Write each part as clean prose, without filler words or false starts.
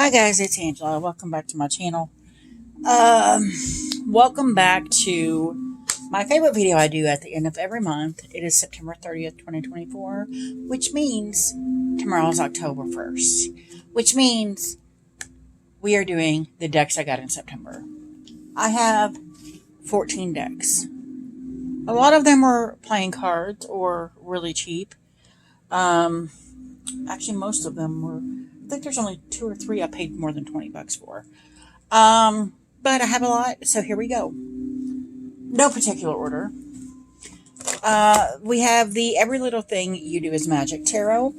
Hi guys, it's Angela. Welcome back to my channel. Um, Welcome back to my favorite video I do at the end of every month. It is September 30th, 2024, which means tomorrow is October 1st, which means we are doing the decks I got in September. I have 14 decks. A lot of them were playing cards or really cheap. Actually, most of them were. I think there's only 2 or 3 I paid more than $20 for. But I have a lot, so here we go. No particular order. We have the Every Little Thing You Do Is Magic Tarot.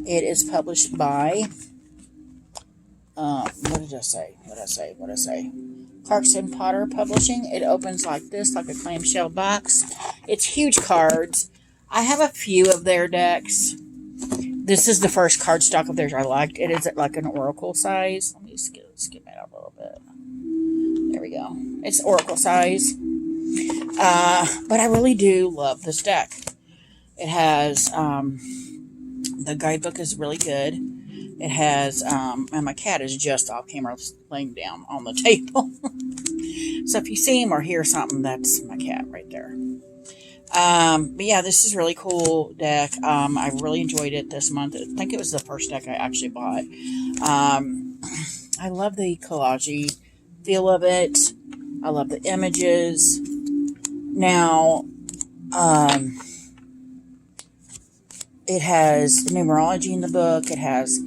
It is published by, what did I say? Clarkson Potter Publishing. It opens like this, like a clamshell box. It's huge cards. I have a few of their decks. This is the first cardstock of theirs I liked. It is at like an oracle size. Let me skim it out a little bit. There we go. It's oracle size. But I really do love this deck. It has, the guidebook is really good. It has, and my cat is just off camera laying down on the table. So if you see him or hear something, that's my cat right there. But yeah, this is a really cool deck. I really enjoyed it this month. I think it was the first deck I actually bought. I love the collage feel of it. I love the images. Now, it has numerology in the book. It has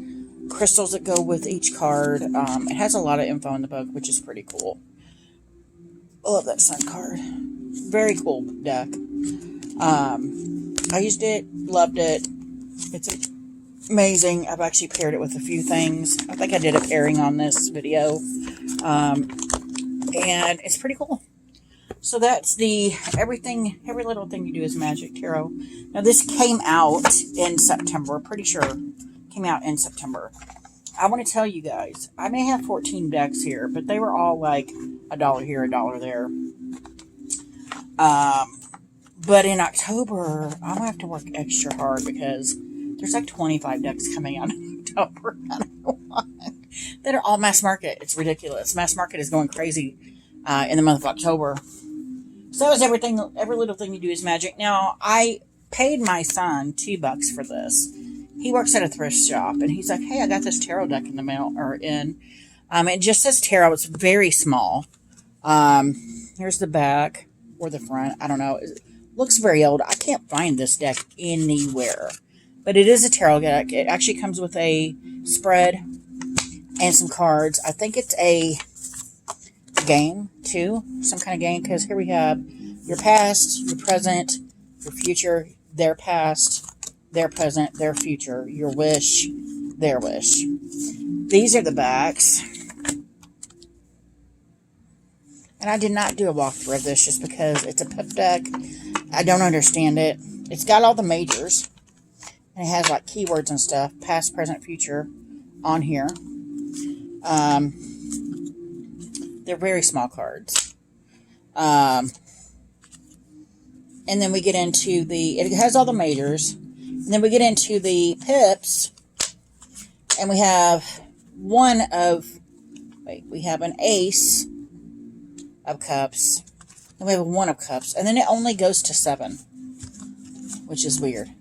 crystals that go with each card. It has a lot of info in the book, which is pretty cool. I love that sun card. Very cool deck. I used it, loved it. It's amazing. I've actually paired it with a few things. I think I did a pairing on this video. And it's pretty cool. So that's the Every Little Thing You Do Is Magic Tarot. Now this came out in September. Pretty sure came out in September. I want to tell you guys, I may have 14 decks here, but they were all like $1 here, $1 there. But in October, I'm going to have to work extra hard because there's like 25 decks coming out in October that are all mass market. It's ridiculous. Mass market is going crazy in the month of October. So is Every Little Thing You Do Is Magic. Now, I paid my son $2 for this. He works at a thrift shop, and he's like, hey, I got this tarot deck in the mail, or in. It just says tarot. It's very small. Here's the back. Or the front. I don't know. It looks very old. I can't find this deck anywhere. But it is a tarot deck. It actually comes with a spread and some cards. I think it's a game, too. Some kind of game. Because here we have your past, your present, your future, their past, their present, their future, your wish, their wish. These are the backs. And I did not do a walkthrough of this just because it's a pip deck. I don't understand it. It's got all the majors. And it has like keywords and stuff. Past, present, future on here. They're very small cards. And then we get into it has all the majors. And then we get into the pips. And we have we have an ace of cups, and we have a 1 of cups, and then it only goes to 7, which is weird.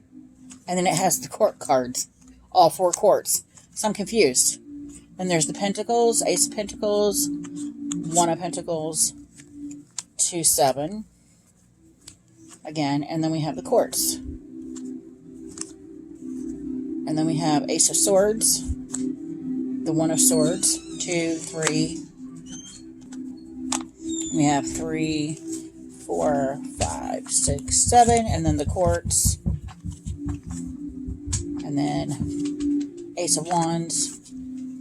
And then it has the court cards, all 4 courts. So I'm confused. Then there's the pentacles, ace of pentacles, 1 of pentacles, 2, 7, again, and then we have the courts. And then we have ace of swords, the 1 of swords, 2, 3. We have 3, 4, 5, 6, 7, and then the courts. And then Ace of Wands,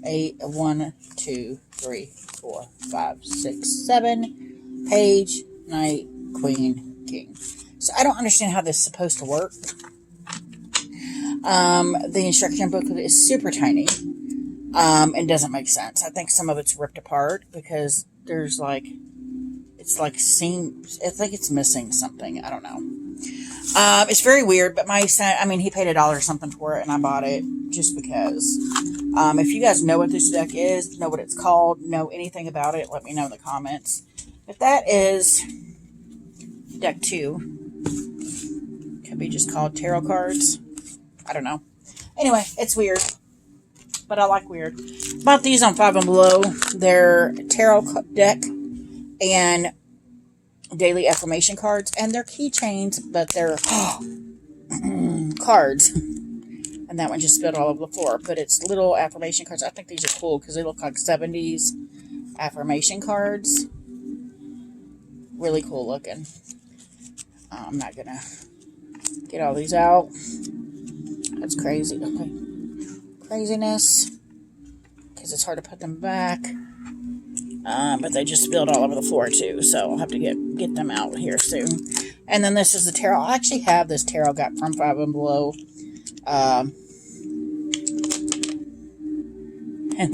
1, 2, 3, 4, 5, 6, 7, Page, Knight, Queen, King. So I don't understand how this is supposed to work. The instruction book is super tiny. And doesn't make sense. I think some of it's ripped apart because there's like, it's like it's missing something. I don't know. It's very weird, but my son, he paid $1 or something for it, and I bought it just because If you guys know what this deck is, know what it's called, know anything about it, let me know in the comments. But that is deck 2. Could be just called tarot cards. I don't know. Anyway, it's weird. But I like weird. Bought these on Five and Below. They're tarot deck and daily affirmation cards. And they're keychains, but they're cards. And that one just spilled all over the floor. But it's little affirmation cards. I think these are cool because they look like 70s affirmation cards. Really cool looking. I'm not going to get all these out. That's crazy. Okay. Craziness. Because it's hard to put them back. But they just spilled all over the floor too. So I'll have to get them out here soon. And then this is the tarot. I actually have this tarot got from Five and Below. And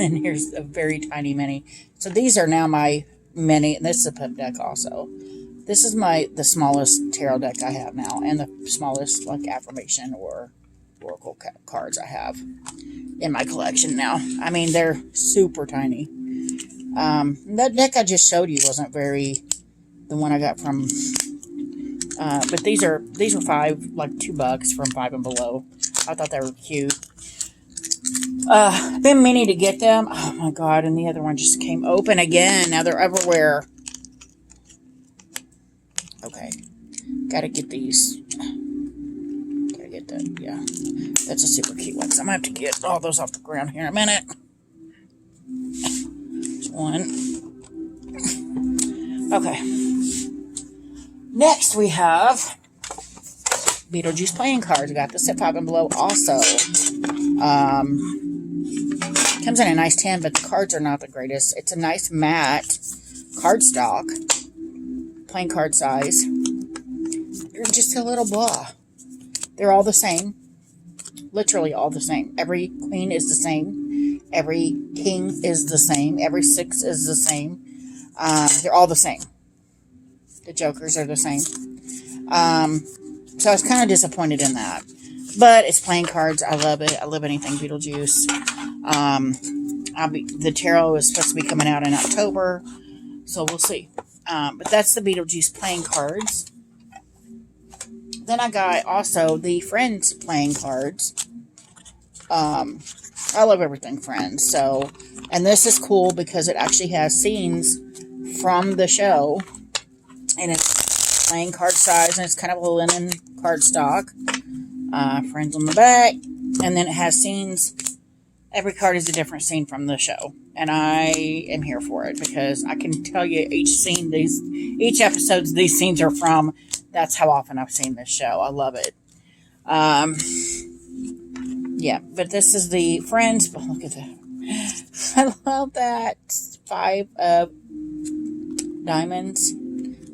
then here's a very tiny mini. So these are now my mini. And this is a pip deck also. This is the smallest tarot deck I have now. And the smallest like affirmation or oracle cards I have in my collection now. I mean, they're super tiny. That deck I just showed you wasn't the one I got from, but these were $2 from Five and Below. I thought they were cute. Been meaning to get them. Oh my God. And the other one just came open again. Now they're everywhere. Okay. Gotta get these. Gotta get that. Yeah. That's a super cute one. So I'm going to have to get all those off the ground here in a minute. There's one. Okay. Next we have Beetlejuice playing cards. I got this at Five and Below also. Comes in a nice tin, but the cards are not the greatest. It's a nice matte cardstock. Playing card size. They're just a little blah. They're all the same. Literally all the same. Every queen is the same. Every king is the same. Every 6 is the same. They're all the same. The jokers are the same. So I was kind of disappointed in that. But it's playing cards. I love it. I love anything Beetlejuice. The tarot is supposed to be coming out in October. So we'll see. But that's the Beetlejuice playing cards. Then I got also the Friends playing cards. I love everything Friends. So, and this is cool because it actually has scenes from the show. And it's playing card size. And it's kind of a linen cardstock. Friends on the back. And then it has scenes. Every card is a different scene from the show. And I am here for it because I can tell you each episode these scenes are from. That's how often I've seen this show. I love it. Yeah, but this is the Friends. Oh, look at that. I love that. 5 of Diamonds,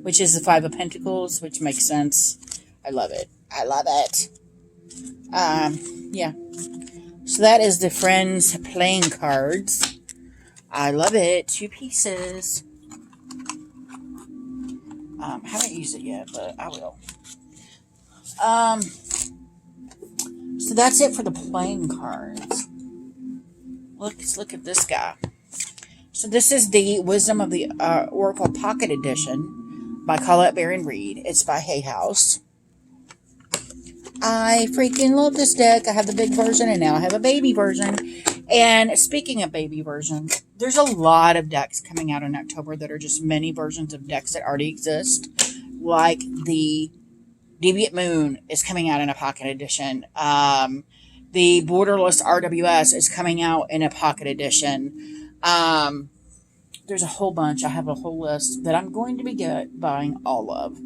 which is the 5 of Pentacles, which makes sense. I love it. I love it. Yeah. So that is the Friends playing cards. I love it. 2 pieces. Haven't used it yet, but I will. So that's it for the playing cards. Let's look at this guy. So this is the Wisdom of the Oracle Pocket Edition by Colette Baron Reed. It's by Hay House. I freaking love this deck. I have the big version and now I have a baby version. And speaking of baby versions, there's a lot of decks coming out in October that are just mini versions of decks that already exist. Like the Deviant Moon is coming out in a pocket edition. The Borderless RWS is coming out in a pocket edition. There's a whole bunch. I have a whole list that I'm going to be buying all of.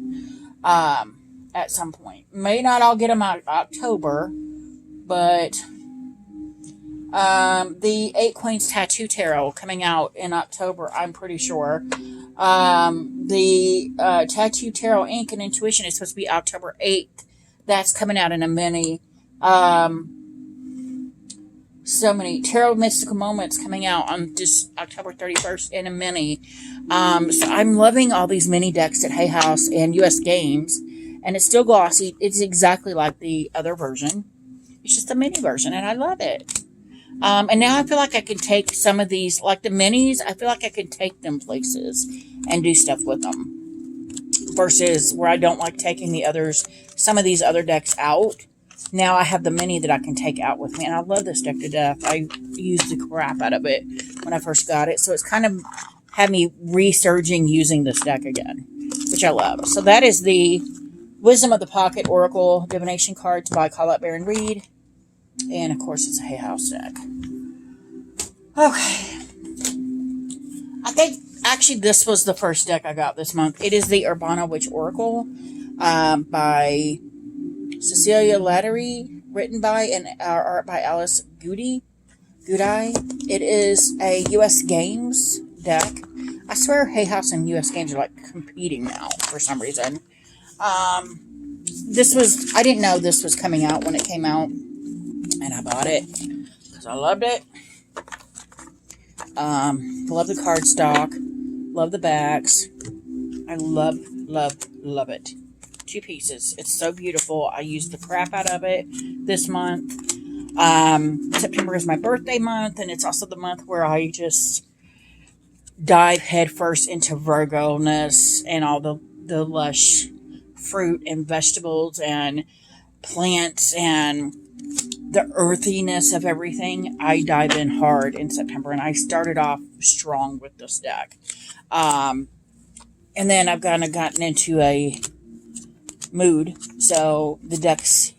At some point. May not all get them out October, but the 8 Queens Tattoo Tarot coming out in October, I'm pretty sure. The Tattoo Tarot Ink and Intuition is supposed to be October 8th. That's coming out in a mini. So many Tarot Mystical Moments coming out on just October 31st in a mini. So I'm loving all these mini decks at Hay House and US Games. And it's still glossy. It's exactly like the other version. It's just a mini version, and I love it. And now I feel like I can take some of these, like the minis, I feel like I can take them places and do stuff with them. Versus where I don't like taking the others, some of these other decks out. Now I have the mini that I can take out with me. And I love this deck to death. I used the crap out of it when I first got it. So it's kind of had me resurging using this deck again, which I love. So that is the Wisdom of the Pocket Oracle Divination cards by Colette Baron Reed. And of course it's a Hay House deck. Okay. I think actually this was the first deck I got this month. It is the Urbana Witch Oracle by Cecilia Lattery, written by and art by Alice Goody. It is a U.S. Games deck. I swear Hay House and U.S. Games are like competing now for some reason. I didn't know this was coming out when it came out, and I bought it because I loved it. Love the cardstock, love the backs. I love it. 2 pieces. It's so beautiful. I used the crap out of it this month. September is my birthday month, and it's also the month where I just dive headfirst into Virgo-ness and all the lush fruit and vegetables and plants and the earthiness of everything. I dive in hard in September, and I started off strong with this deck. And then I've kind of gotten into a mood, so the decks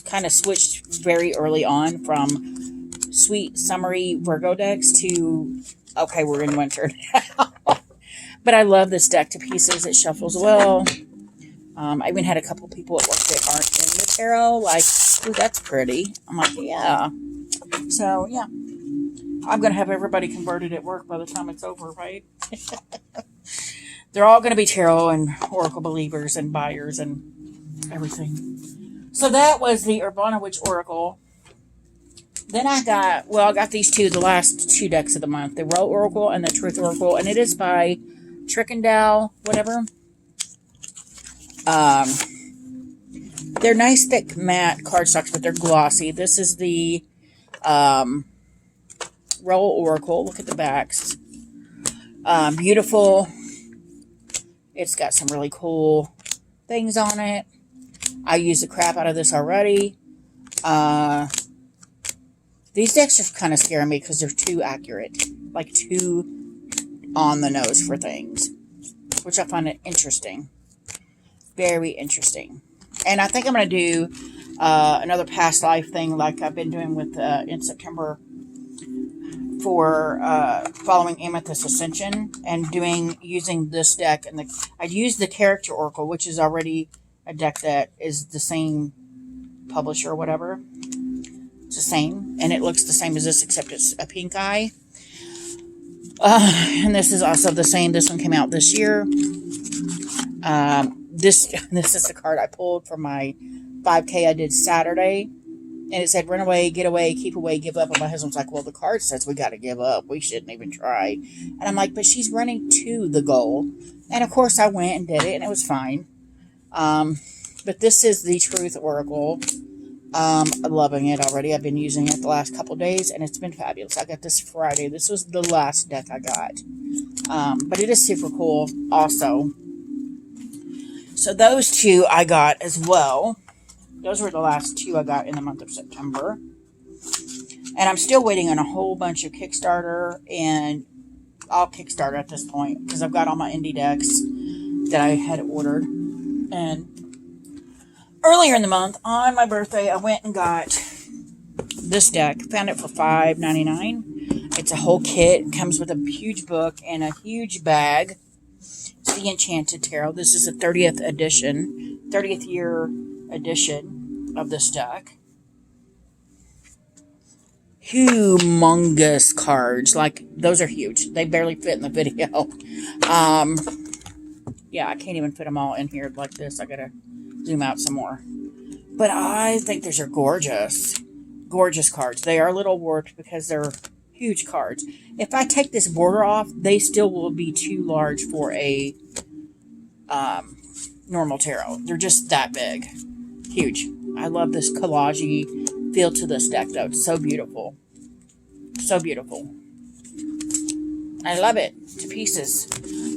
kind of switched very early on from sweet summery Virgo decks to okay, we're in winter now. But I love this deck to pieces. It shuffles well. I even had a couple people at work that aren't in the tarot like, ooh, that's pretty. I'm like, yeah. So yeah, I'm gonna have everybody converted at work by the time it's over, right? They're all going to be tarot and oracle believers and buyers and everything. So that was the Urbana Witch Oracle. Then I got these two, the last 2 decks of the month. The Row Oracle and the Truth Oracle. And it is by Trickendale, whatever. They're nice, thick, matte cardstocks, but they're glossy. This is the Row Oracle. Look at the backs. Beautiful. It's got some really cool things on it. I used the crap out of this already. These decks are kind of scaring me because they're too accurate. Like too on the nose for things. Which I find it interesting. Very interesting. And I think I'm going to do another past life thing like I've been doing with in September for following Amethyst Ascension and using this deck. And I'd use the Character Oracle, which is already a deck that is the same publisher or whatever. It's the same, and it looks the same as this, except it's a pink eye. And this is also the same. This one came out this year. This is the card I pulled for my 5K I did Saturday. And it said, run away, get away, keep away, give up. And my husband's like, well, the card says we got to give up. We shouldn't even try. And I'm like, but she's running to the goal. And, of course, I went and did it, and it was fine. But this is the Truth Oracle. I'm loving it already. I've been using it the last couple days, and it's been fabulous. I got this Friday. This was the last deck I got. But it is super cool also. So those 2 I got as well. Those were the last 2 I got in the month of September. And I'm still waiting on a whole bunch of Kickstarter and all Kickstarter at this point because I've got all my indie decks that I had ordered. And earlier in the month, on my birthday, I went and got this deck. Found it for $5.99. It's a whole kit. It comes with a huge book and a huge bag. It's the Enchanted Tarot. This is a 30th edition, 30th year edition of this deck. Humongous cards. Like, those are huge. They barely fit in the video. Yeah, I can't even fit them all in here like this. I gotta zoom out some more. But I think these are gorgeous. Gorgeous cards. They are a little warped because they're huge cards. If I take this border off, they still will be too large for a normal tarot. They're just that big. Huge. I love this collage-y feel to this deck, though. It's so beautiful. So beautiful. I love it to pieces.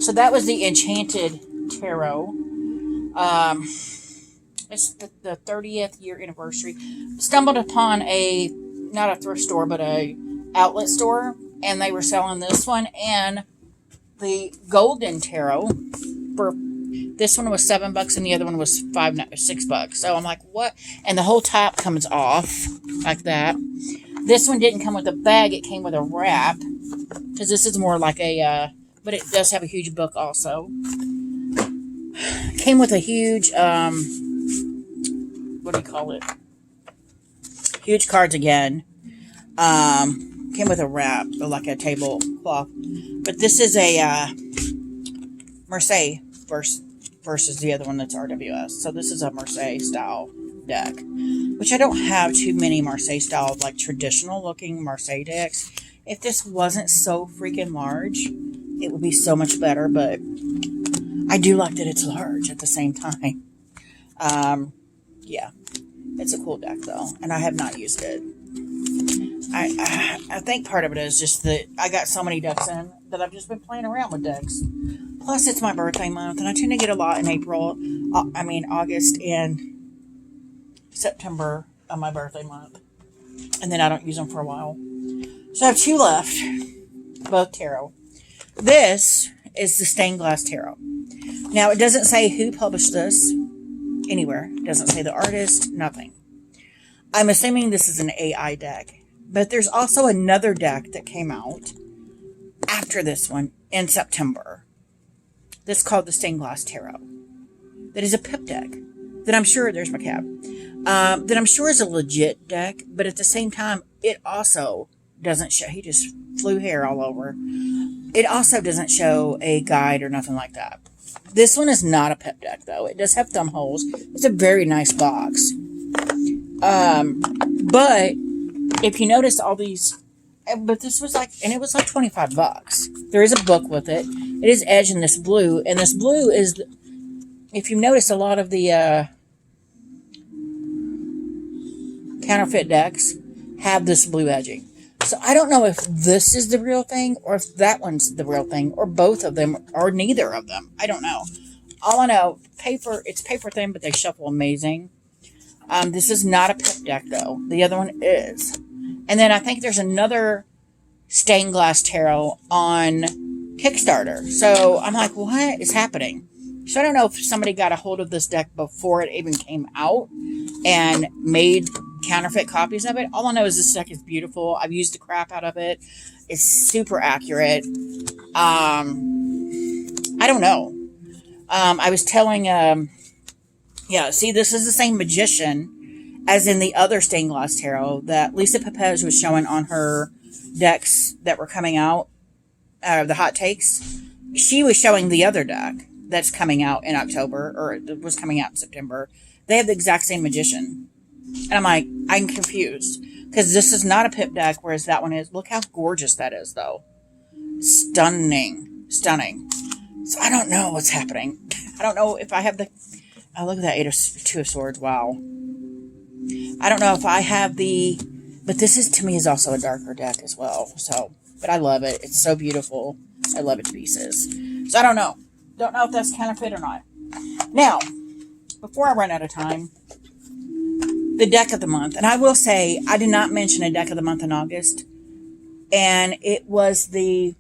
So that was the Enchanted Tarot. It's the 30th year anniversary. Stumbled upon not a thrift store, but a outlet store, and they were selling this one and the Golden Tarot. For this one was $7 and the other one was $6. So I'm like, what? And the whole top comes off like that. This one didn't come with a bag; it came with a wrap, because this is more like but it does have a huge book also. Came with a huge what do you call it? Huge cards again. Came with a wrap, like a tablecloth. But this is a Marseille versus the other one that's RWS. So this is a Marseille style deck, which I don't have too many Marseille style, like traditional looking Marseille decks. If this wasn't so freaking large, it would be so much better. But I do like that it's large at the same time. Yeah, it's a cool deck though, and I have not used it. I think part of it is just that I got so many decks in that I've just been playing around with decks. Plus, it's my birthday month, and I tend to get a lot in August and September of my birthday month, and then I don't use them for a while. So I have 2 left, both tarot. This is the Stained Glass Tarot. Now, it doesn't say who published this anywhere. It doesn't say the artist, nothing. I'm assuming this is an AI deck. But there's also another deck that came out after this one in September. That's called the Stained Glass Tarot. That is a pip deck. That I'm sure, there's my cat. That I'm sure is a legit deck. But at the same time, it also doesn't show. He just flew hair all over. It also doesn't show a guide or nothing like that. This one is not a pip deck, though. It does have thumb holes. It's a very nice box. But if you notice all these, but this was like, and it was like $25. There is a book with it. It is edged in this blue, and this blue is, if you notice, a lot of the counterfeit decks have this blue edging. So I don't know if this is the real thing, or if that one's the real thing, or both of them, or neither of them. I don't know. All I know, it's paper thin, but they shuffle amazing. This is not a pip deck, though. The other one is. And then I think there's another Stained Glass Tarot on Kickstarter. So I'm like, what is happening? So I don't know if somebody got a hold of this deck before it even came out and made counterfeit copies of it. All I know is this deck is beautiful. I've used the crap out of it. It's super accurate. I don't know. I was telling, see, this is the same magician as in the other Stained Glass Tarot that Lisa Pepez was showing on her decks that were coming out, the hot takes. She was showing the other deck that's coming out in October, or it was coming out in September. They have the exact same magician. And I'm like, I'm confused. Because this is not a pip deck, whereas that one is. Look how gorgeous that is, though. Stunning. Stunning. So I don't know what's happening. I don't know if I have the... Oh, look at that, Two of Swords. Wow. I don't know if I have the... But this is, to me, is also a darker deck as well. So, but I love it. It's so beautiful. I love it to pieces. So I don't know. Don't know if that's counterfeit or not. Now, before I run out of time, the deck of the month. And I will say, I did not mention a deck of the month in August. And it was the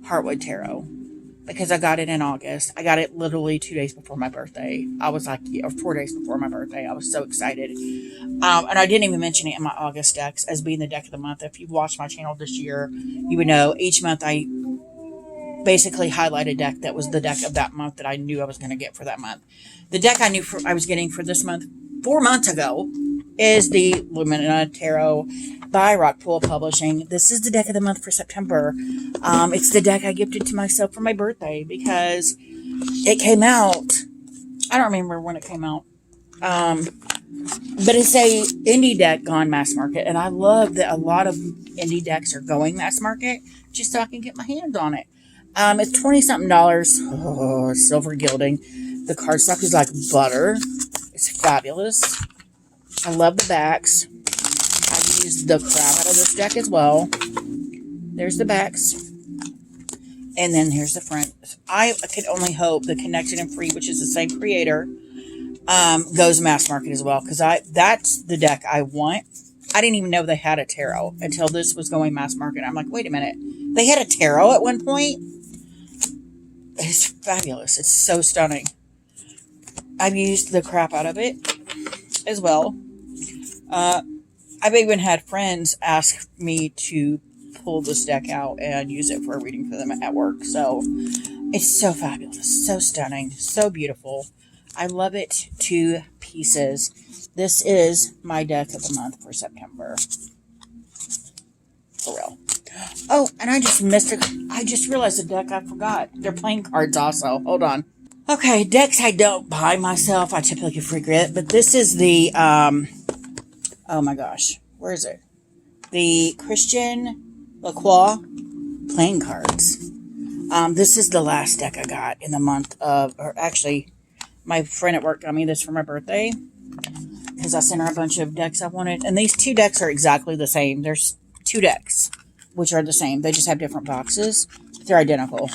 Heartwood Tarot. Because I got it in August. I got it literally 2 days before my birthday. I was like, or 4 days before my birthday. I was so excited. And I didn't even mention it in my August decks as being the deck of the month. If you've watched my channel this year, you would know each month I basically highlight a deck that was the deck of that month that I knew I was going to get for that month. The deck I knew I was getting for this month 4 months ago is the Lumina Tarot by Rockpool Publishing. This is the deck of the month for September. It's the deck I gifted to myself for my birthday because it came out. I don't remember when it came out. But it's a indie deck gone mass market. And I love that a lot of indie decks are going mass market just so I can get my hands on it. It's $20-something. Oh, silver gilding. The cardstock is like butter. It's fabulous. I love the backs. I've used the crap out of this deck as well. There's the backs. And then here's the front. I could only hope the Connected and Free, which is the same creator, goes mass market as well. Because that's the deck I want. I didn't even know they had a tarot until this was going mass market. I'm like, wait a minute. They had a tarot at one point? It's fabulous. It's so stunning. I've used the crap out of it as well. I've even had friends ask me to pull this deck out and use it for a reading for them at work. So it's so fabulous, so stunning, so beautiful. I love it to pieces. This is my deck of the month for September. For real. Oh, and I just missed it. I just realized the deck I forgot. They're playing cards also. Hold on. Okay, decks I don't buy myself. I typically forget. But this is the, oh my gosh. Where is it? The Christian Lacroix playing cards. This is the last deck I got in the month of, or actually, my friend at work got me this for my birthday. Because I sent her a bunch of decks I wanted. And these two decks are exactly the same. There's two decks, which are the same. They just have different boxes. They're identical.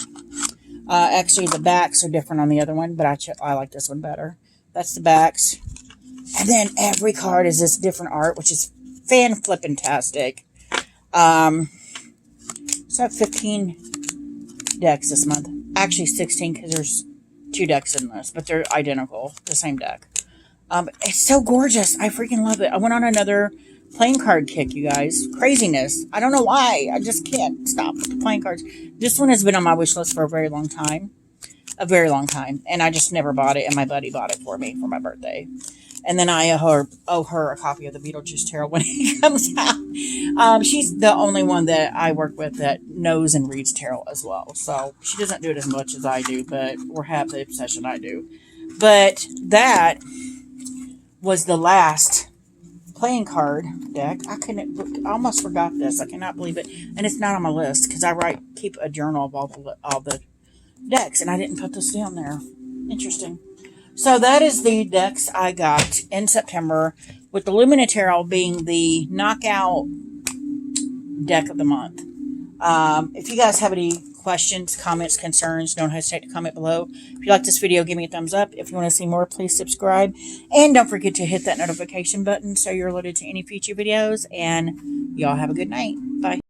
Actually, the backs are different on the other one, but I like this one better. That's the backs. And then every card is this different art, which is fan-flippin-tastic. So I have 15 decks this month. Actually, 16 because there's 2 decks in this, but they're identical. The same deck. It's so gorgeous. I freaking love it. I went on another playing card kick, you guys. Craziness. I don't know why. I just can't stop with the playing cards. This one has been on my wish list for a very long time. A very long time. And I just never bought it, and my buddy bought it for me for my birthday. And then I owe her a copy of the Beetlejuice Tarot when it comes out. She's the only one that I work with that knows and reads tarot as well. So she doesn't do it as much as I do, or have the obsession I do. But that was the last playing card deck. I almost forgot this. I cannot believe it. And it's not on my list because I keep a journal of all the decks, and I didn't put this down there. Interesting. So that is the decks I got in September, with the Lumina Tarot being the knockout deck of the month. If you guys have any questions, comments, concerns, don't hesitate to comment below. If you like this video, give me a thumbs up. If you want to see more, please subscribe. And don't forget to hit that notification button so you're alerted to any future videos. And y'all have a good night. Bye.